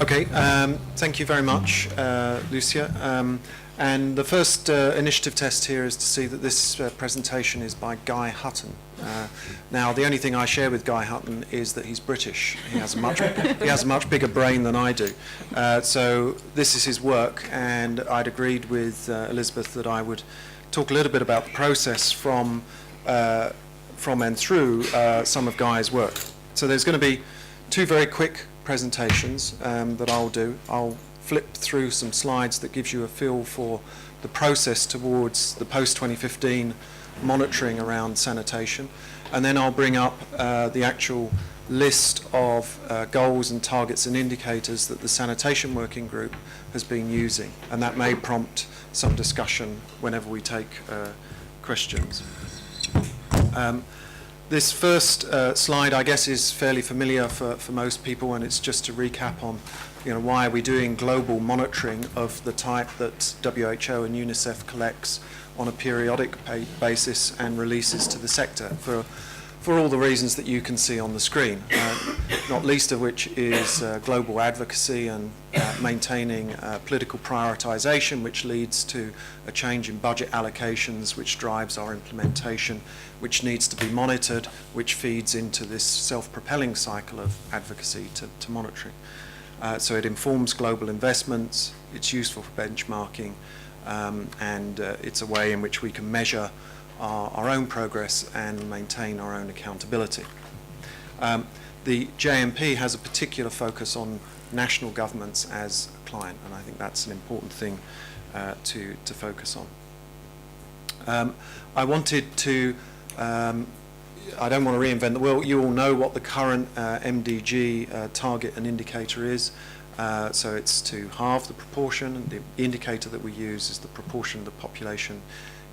Okay, thank you very much, Lucia. And the first initiative test here is to see that this presentation is by Guy Hutton. Now, the only thing I share with Guy Hutton is that he's British. He has a much bigger brain than I do. So this is his work, and I'd agreed with Elizabeth that I would talk a little bit about the process from and through some of Guy's work. So there's going to be two very quick presentations that I'll do. I'll flip through some slides that gives you a feel for the process towards the post-2015 monitoring around sanitation, and then I'll bring up the actual list of goals and targets and indicators that the Sanitation Working Group has been using, and that may prompt some discussion whenever we take questions. This first slide, I guess, is fairly familiar for most people, and it's just to recap on, why are we doing global monitoring of the type that WHO and UNICEF collects on a periodic basis and releases to the sector for all the reasons that you can see on the screen, not least of which is global advocacy and maintaining political prioritization, which leads to a change in budget allocations, which drives our implementation, which needs to be monitored, which feeds into this self-propelling cycle of advocacy to monitoring. So it informs global investments, it's useful for benchmarking, and it's a way in which we can measure our own progress and maintain our own accountability. The JMP has a particular focus on national governments as a client, and I think that's an important thing to focus on. I wanted to, I don't want to reinvent the wheel. You all know what the current MDG target and indicator is. So it's to halve the proportion, and the indicator that we use is the proportion of the population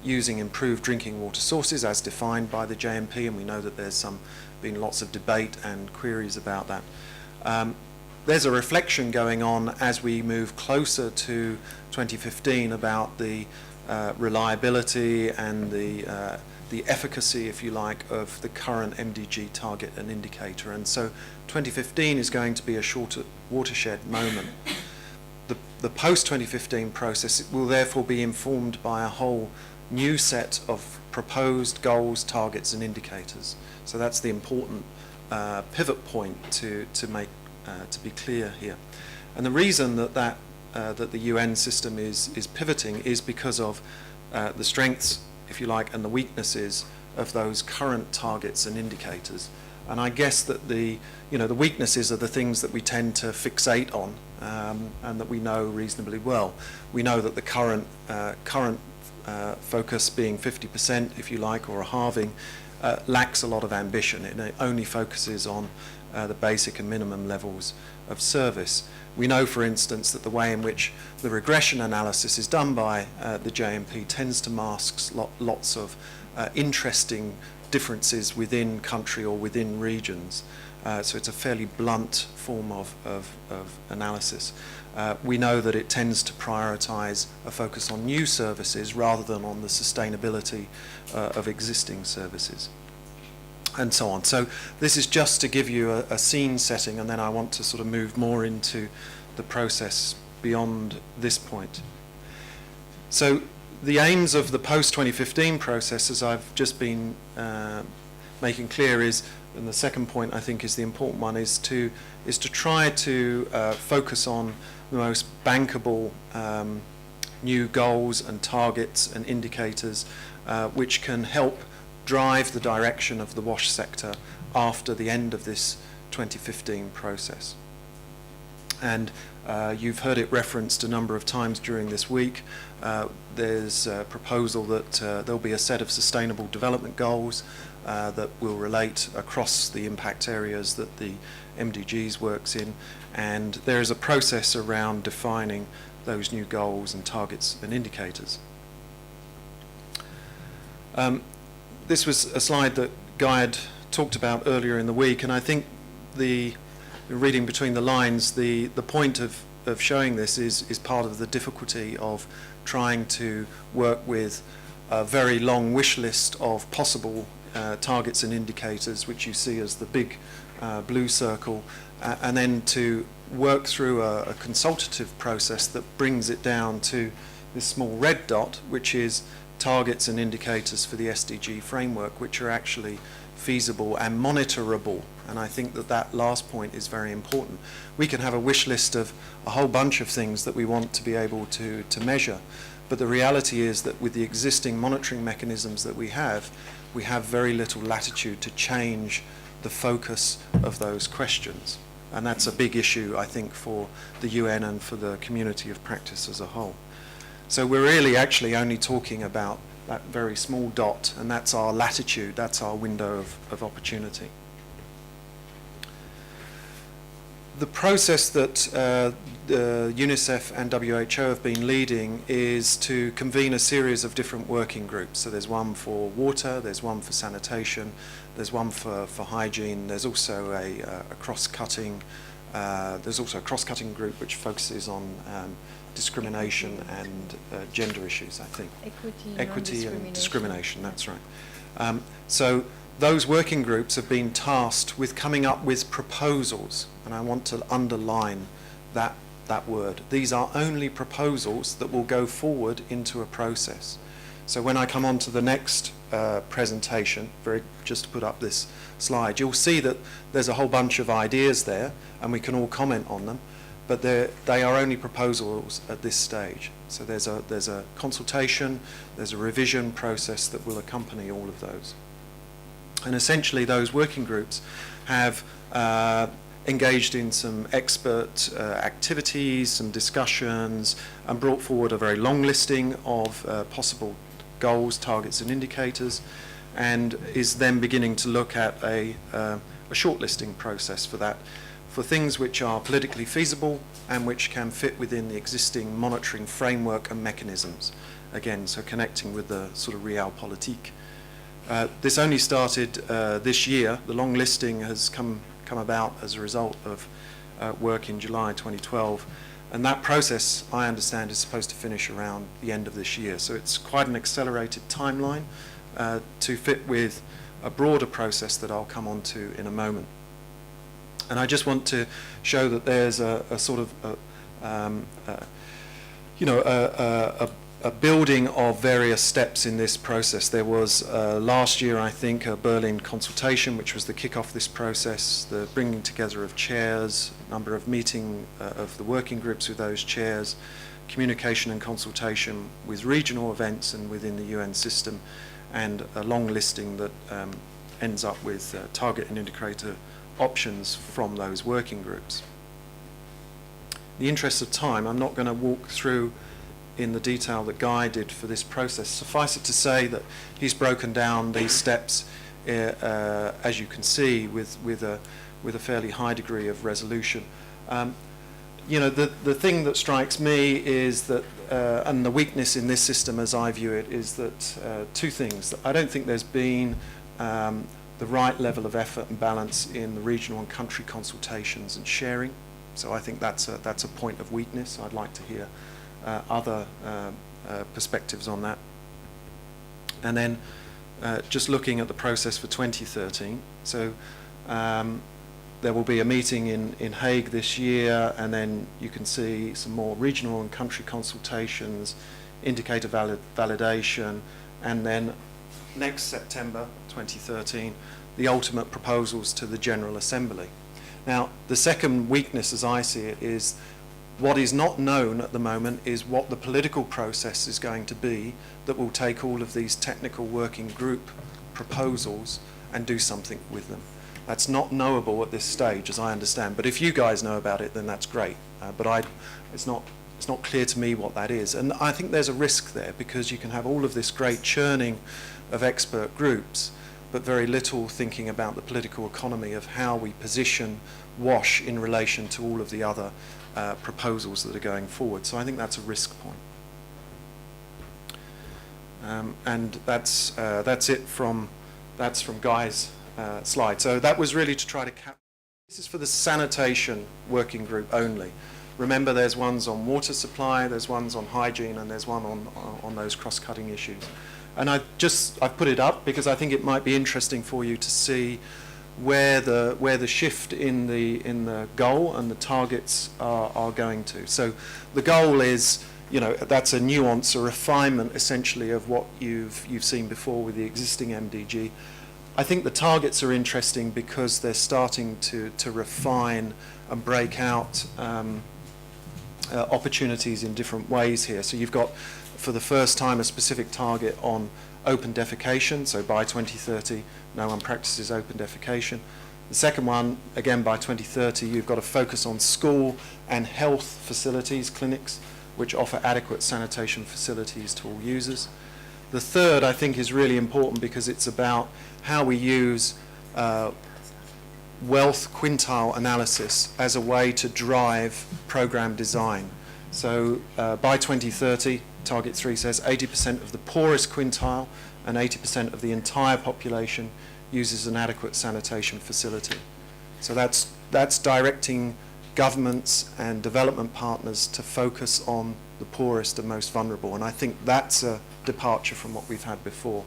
using improved drinking water sources as defined by the JMP, and we know that there's been lots of debate and queries about that. There's a reflection going on as we move closer to 2015 about the reliability and the efficacy, if you like, of the current MDG target and indicator. And so 2015 is going to be a shorter watershed moment. The post-2015 process will therefore be informed by a whole new set of proposed goals, targets and indicators. So that's the important pivot point to be clear here. And the reason that the UN system is pivoting is because of the strengths, if you like, and the weaknesses of those current targets and indicators. And I guess that the weaknesses are the things that we tend to fixate on and that we know reasonably well. We know that the current focus being 50%, if you like, or a halving, lacks a lot of ambition. It only focuses on the basic and minimum levels of service. We know, for instance, that the way in which the regression analysis is done by the JMP tends to mask lots of interesting differences within country or within regions. So it's a fairly blunt form of analysis. We know that it tends to prioritize a focus on new services rather than on the sustainability of existing services, and so on. So this is just to give you a scene setting, and then I want to sort of move more into the process beyond this point. So the aims of the post-2015 process, as I've just been making clear, is, and the second point I think is the important one, is to try to focus on the most bankable new goals and targets and indicators which can help drive the direction of the WASH sector after the end of this 2015 process. And you've heard it referenced a number of times during this week. There's a proposal that there'll be a set of sustainable development goals that will relate across the impact areas that the MDGs works in, and there is a process around defining those new goals and targets and indicators. This was a slide that Guy had talked about earlier in the week, and I think reading between the lines, the point of showing this is part of the difficulty of trying to work with a very long wish list of possible targets and indicators, which you see as the big blue circle, and then to work through a consultative process that brings it down to this small red dot, which is targets and indicators for the SDG framework, which are actually feasible and monitorable. And I think that that last point is very important. We can have a wish list of a whole bunch of things that we want to be able to measure, but the reality is that with the existing monitoring mechanisms that we have very little latitude to change the focus of those questions. And that's a big issue, I think, for the UN and for the community of practice as a whole. So we're really actually only talking about that very small dot, and that's our latitude, that's our window of opportunity. The process that UNICEF and WHO have been leading is to convene a series of different working groups. So there's one for water, there's one for sanitation, there's one for hygiene, there's also a cross-cutting group which focuses on discrimination and gender issues, I think. Equity and discrimination, that's right. So those working groups have been tasked with coming up with proposals, and I want to underline that word. These are only proposals that will go forward into a process. So when I come on to the next presentation, just to put up this slide, you'll see that there's a whole bunch of ideas there, and we can all comment on them, but they are only proposals at this stage. So there's a consultation, there's a revision process that will accompany all of those. And essentially those working groups have engaged in some expert activities, some discussions, and brought forward a very long listing of possible goals, targets and indicators, and is then beginning to look at a shortlisting process for that, for things which are politically feasible and which can fit within the existing monitoring framework and mechanisms. Again, so connecting with the sort of realpolitik. This only started this year. The long listing has come about as a result of work in July 2012. And that process, I understand, is supposed to finish around the end of this year. So it's quite an accelerated timeline to fit with a broader process that I'll come on to in a moment. And I just want to show that there's a sort of a building of various steps in this process. There was last year, I think, a Berlin consultation, which was the kick-off of this process, the bringing together of chairs, number of meeting of the working groups with those chairs, communication and consultation with regional events and within the UN system, and a long listing that ends up with target and indicator options from those working groups. In the interest of time, I'm not going to walk through in the detail that Guy did for this process. Suffice it to say that he's broken down these steps, as you can see, with a fairly high degree of resolution. The thing that strikes me is that, and the weakness in this system as I view it, is that two things. I don't think there's been the right level of effort and balance in the regional and country consultations and sharing. So I think that's a point of weakness. I'd like to hear other perspectives on that. And then just looking at the process for 2013. So there will be a meeting in Hague this year, and then you can see some more regional and country consultations, indicator validation, and then next September 2013, the ultimate proposals to the General Assembly. Now, the second weakness, as I see it, is what is not known at the moment is what the political process is going to be that will take all of these technical working group proposals and do something with them. That's not knowable at this stage, as I understand. But if you guys know about it, then that's great. It's not clear to me what that is. And I think there's a risk there, because you can have all of this great churning of expert groups, but very little thinking about the political economy of how we position WASH in relation to all of the other proposals that are going forward. So I think that's a risk point. And that's it from Guy's slide. So that was really to try to capture. This is for the sanitation working group only. Remember, there's ones on water supply, there's ones on hygiene, and there's one on those cross-cutting issues. And I've put it up because I think it might be interesting for you to see where the shift in the goal and the targets are going to. So the goal is, that's a nuance, a refinement essentially of what you've seen before with the existing MDG. I think the targets are interesting because they're starting to refine and break out opportunities in different ways here. So you've got, for the first time, a specific target on open defecation. So by 2030, no one practices open defecation. The second one, again by 2030, you've got a focus on school and health facilities, clinics, which offer adequate sanitation facilities to all users. The third, I think, is really important because it's about how we use wealth quintile analysis as a way to drive program design. So by 2030, Target 3 says 80% of the poorest quintile and 80% of the entire population uses an adequate sanitation facility. So that's directing governments and development partners to focus on the poorest and most vulnerable, and I think that's a departure from what we've had before.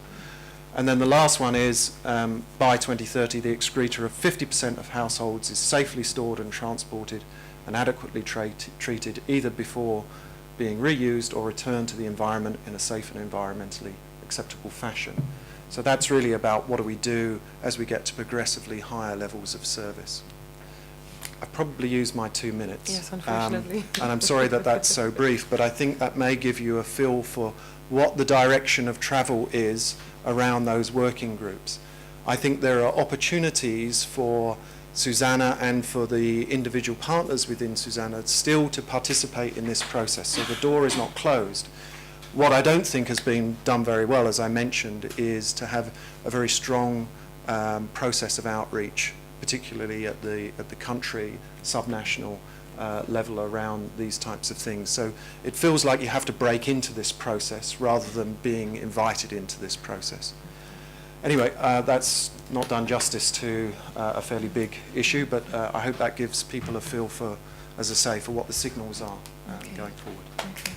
And then the last one is, by 2030, the excreta of 50% of households is safely stored and transported and adequately treated either before being reused or returned to the environment in a safe and environmentally acceptable fashion. So that's really about what do we do as we get to progressively higher levels of service. I've probably used my 2 minutes. Yes, unfortunately. And I'm sorry that that's so brief, but I think that may give you a feel for what the direction of travel is around those working groups. I think there are opportunities for Susanna and for the individual partners within Susanna still to participate in this process, so the door is not closed. What I don't think has been done very well, as I mentioned, is to have a very strong process of outreach, particularly at the country, subnational level around these types of things. So it feels like you have to break into this process rather than being invited into this process. Anyway, that's not done justice to a fairly big issue, but I hope that gives people a feel for, as I say, for what the signals are going forward. Okay.